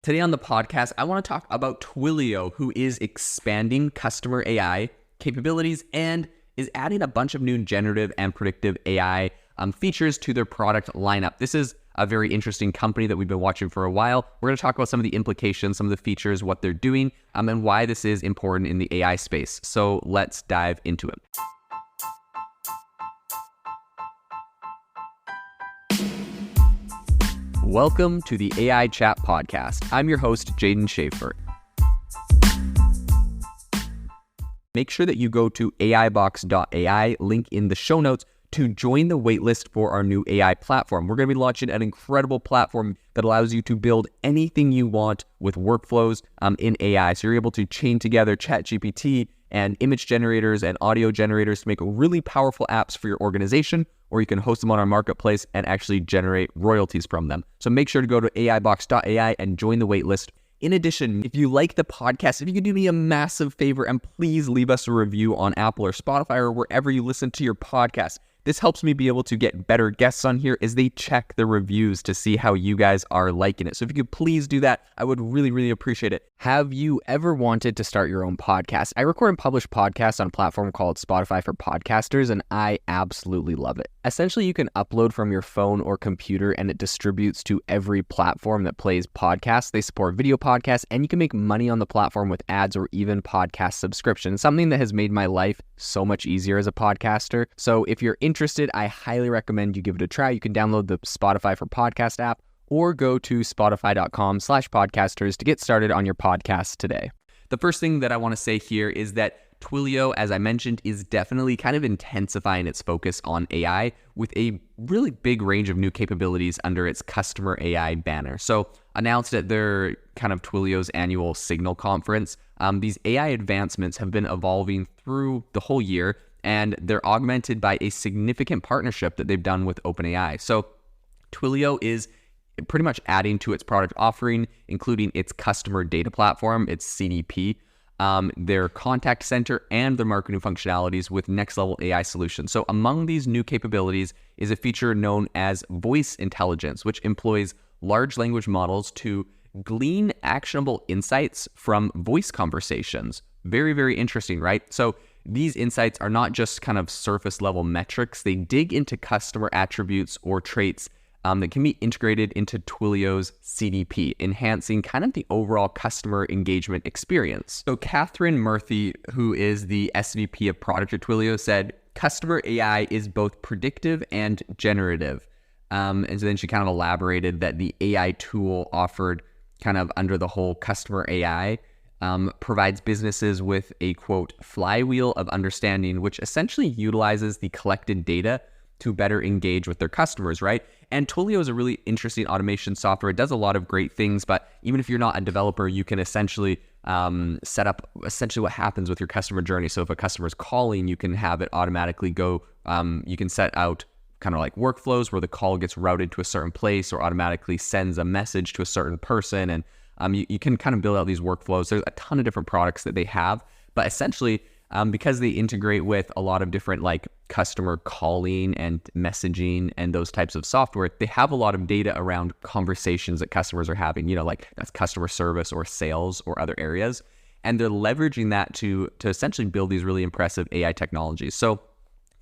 Today on the podcast, I want to talk about Twilio, who is expanding CustomerAI capabilities and is adding a bunch of new generative and predictive AI features to their product lineup. This is a very interesting company that we've been watching for a while. We're going to talk about some of the implications, some of the features, what they're doing, and why this is important in the AI space. So let's dive into it. Welcome to the AI Chat Podcast. I'm your host, Jaden Schaefer. Make sure that you go to aibox.ai, link in the show notes, to join the waitlist for our new AI platform. We're going to be launching an incredible platform that allows you to build anything you want with workflows in AI. So you're able to chain together ChatGPT and image generators and audio generators to make really powerful apps for your organization, or you can host them on our marketplace and actually generate royalties from them. So make sure to go to aibox.ai and join the waitlist. In addition, if you like the podcast, if you could do me a massive favor and please leave us a review on Apple or Spotify or wherever you listen to your podcast. This helps me be able to get better guests on here as they check the reviews to see how you guys are liking it. So if you could please do that, I would really appreciate it. Have you ever wanted to start your own podcast? I record and publish podcasts on a platform called Spotify for Podcasters, and I absolutely love it. Essentially, you can upload from your phone or computer, and it distributes to every platform that plays podcasts. They support video podcasts, and you can make money on the platform with ads or even podcast subscriptions, something that has made my life so much easier as a podcaster. So if you're interested, I highly recommend you give it a try. You can download the Spotify for Podcast app or go to spotify.com/podcasters to get started on your podcast today. The first thing that I want to say here is that Twilio, as I mentioned, is definitely kind of intensifying its focus on AI with a really big range of new capabilities under its CustomerAI banner. So announced at their kind of Twilio's annual Signal conference, these AI advancements have been evolving through the whole year, and they're augmented by a significant partnership that they've done with OpenAI. So Twilio is pretty much adding to its product offering, including its customer data platform, its CDP, their contact center, and their marketing functionalities with next-level AI solutions. So among these new capabilities is a feature known as voice intelligence, which employs large language models to glean actionable insights from voice conversations. Very interesting, right? So these insights are not just kind of surface-level metrics. They dig into customer attributes or traits that can be integrated into Twilio's CDP, enhancing kind of the overall customer engagement experience. So Catherine Murphy, who is the SVP of product at Twilio, said, CustomerAI is both predictive and generative. And so then she kind of elaborated that the AI tool offered kind of under the whole CustomerAI provides businesses with a, quote, flywheel of understanding, which essentially utilizes the collected data to better engage with their customers, right? And Twilio is a really interesting automation software. It does a lot of great things, but even if you're not a developer, you can essentially set up essentially what happens with your customer journey. So if a customer is calling, you can have it automatically go, you can set out kind of like workflows where the call gets routed to a certain place or automatically sends a message to a certain person. And you can kind of build out these workflows. There's a ton of different products that they have, but essentially, because they integrate with a lot of different like customer calling and messaging and those types of software, they have a lot of data around conversations that customers are having, like that's customer service or sales or other areas. And they're leveraging that to essentially build these really impressive AI technologies. So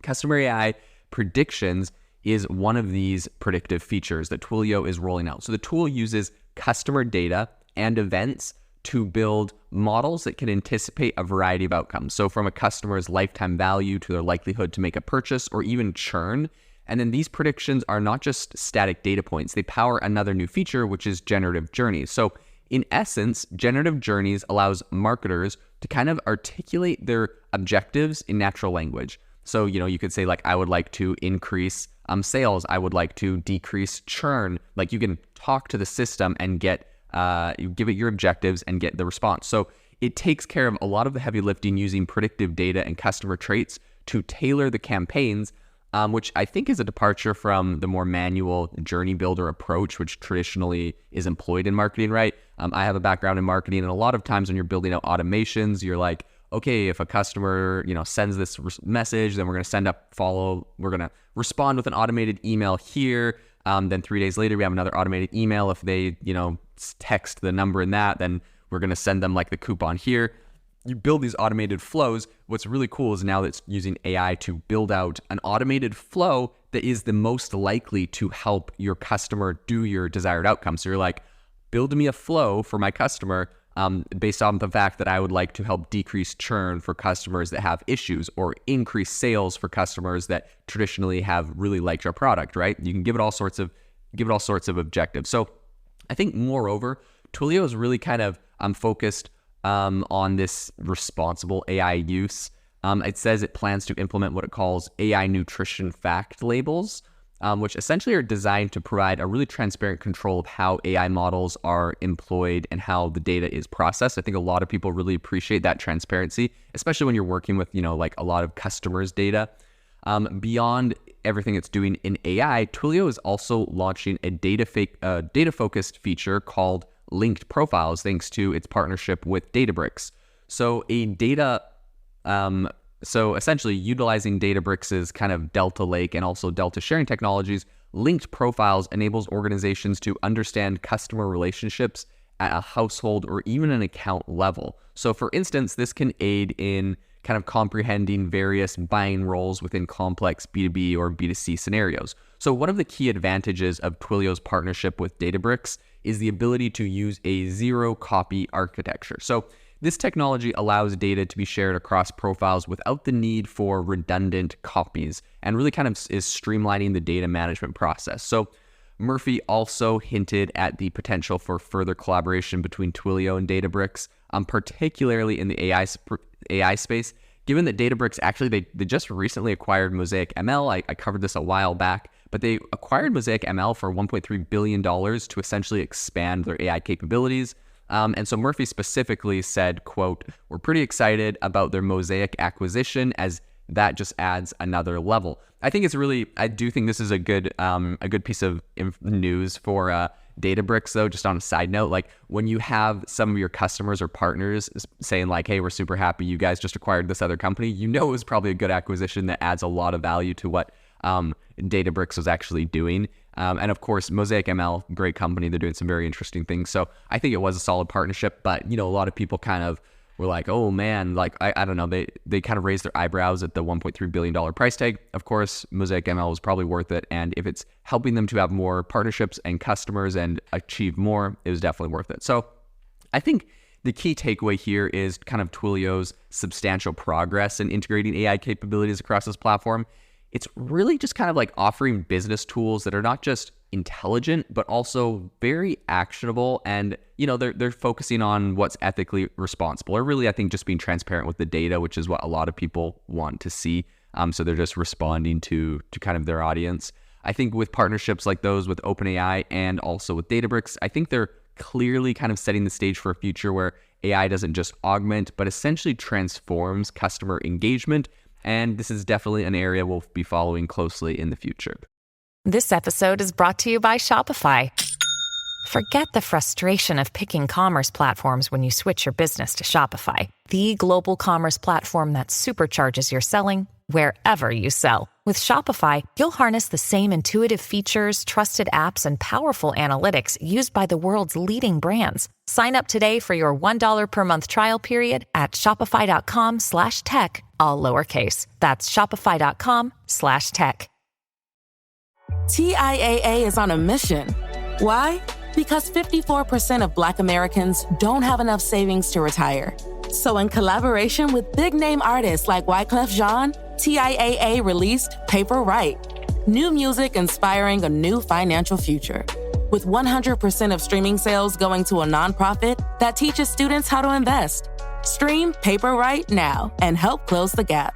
CustomerAI predictions is one of these predictive features that Twilio is rolling out. So the tool uses customer data and events to build models that can anticipate a variety of outcomes. So from a customer's lifetime value to their likelihood to make a purchase or even churn. And then these predictions are not just static data points. They power another new feature, which is generative journeys. So in essence, generative journeys allows marketers to kind of articulate their objectives in natural language. So, you could say like, I would like to increase sales. I would like to decrease churn. Like you can talk to the system and you give it your objectives and get the response. So it takes care of a lot of the heavy lifting using predictive data and customer traits to tailor the campaigns, which I think is a departure from the more manual journey builder approach, which traditionally is employed in marketing, right? I have a background in marketing, and a lot of times when you're building out automations, you're like, okay, if a customer, sends this message, then we're going to we're going to respond with an automated email here. Then 3 days later, we have another automated email. If they, text the number in that, then we're going to send them like the coupon here. You build these automated flows. What's really cool is now that it's using AI to build out an automated flow that is the most likely to help your customer do your desired outcome. So you're like, build me a flow for my customer based on the fact that I would like to help decrease churn for customers that have issues, or increase sales for customers that traditionally have really liked your product, right? You can give it all sorts of objectives. So I think moreover, Twilio is really kind of focused on this responsible AI use. It says it plans to implement what it calls AI nutrition fact labels, which essentially are designed to provide a really transparent control of how AI models are employed and how the data is processed. I think a lot of people really appreciate that transparency, especially when you're working with, like a lot of customers' data. Beyond everything it's doing in AI, Twilio is also launching a data-focused feature called linked profiles, thanks to its partnership with Databricks. So essentially utilizing Databricks' kind of Delta Lake and also Delta sharing technologies, linked profiles enables organizations to understand customer relationships at a household or even an account level. So for instance, this can aid in kind of comprehending various buying roles within complex B2B or B2C scenarios. So one of the key advantages of Twilio's partnership with Databricks is the ability to use a zero-copy architecture. So this technology allows data to be shared across profiles without the need for redundant copies, and really kind of is streamlining the data management process. So Murphy also hinted at the potential for further collaboration between Twilio and Databricks, particularly in the AI space, given that Databricks actually, they just recently acquired Mosaic ML. I covered this a while back, but they acquired Mosaic ML for $1.3 billion to essentially expand their AI capabilities. And so Murphy specifically said, quote, "We're pretty excited about their Mosaic acquisition, as that just adds another level." I do think this is a good piece of news for Databricks, though. Just on a side note, like when you have some of your customers or partners saying like, "Hey, we're super happy you guys just acquired this other company," it was probably a good acquisition that adds a lot of value to what Databricks was actually doing. And of course, Mosaic ML, great company. They're doing some very interesting things. So I think it was a solid partnership, but a lot of people kind of were like, oh man, like, I don't know. They kind of raised their eyebrows at the $1.3 billion price tag. Of course, Mosaic ML was probably worth it. And if it's helping them to have more partnerships and customers and achieve more, it was definitely worth it. So I think the key takeaway here is kind of Twilio's substantial progress in integrating AI capabilities across this platform. It's really just kind of like offering business tools that are not just intelligent, but also very actionable. And, they're focusing on what's ethically responsible, or really, I think, just being transparent with the data, which is what a lot of people want to see. So they're just responding to kind of their audience. I think with partnerships like those with OpenAI and also with Databricks, I think they're clearly kind of setting the stage for a future where AI doesn't just augment, but essentially transforms customer engagement. And this is definitely an area we'll be following closely in the future. This episode is brought to you by Shopify. Forget the frustration of picking commerce platforms when you switch your business to Shopify, the global commerce platform that supercharges your selling wherever you sell. With Shopify, you'll harness the same intuitive features, trusted apps, and powerful analytics used by the world's leading brands. Sign up today for your $1 per month trial period at shopify.com/tech, all lowercase. That's shopify.com/tech. TIAA is on a mission. Why? Because 54% of Black Americans don't have enough savings to retire. So in collaboration with big-name artists like Wyclef Jean, TIAA released Paper Right, new music inspiring a new financial future. With 100% of streaming sales going to a nonprofit that teaches students how to invest. Stream Paper Right now and help close the gap.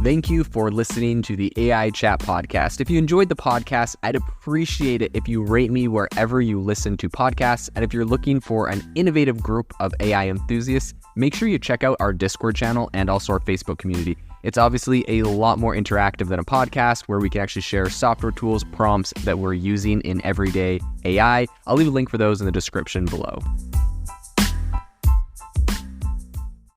Thank you for listening to the AI Chat Podcast. If you enjoyed the podcast, I'd appreciate it if you rate me wherever you listen to podcasts. And if you're looking for an innovative group of AI enthusiasts, make sure you check out our Discord channel and also our Facebook community. It's obviously a lot more interactive than a podcast, where we can actually share software tools, prompts that we're using in everyday AI. I'll leave a link for those in the description below.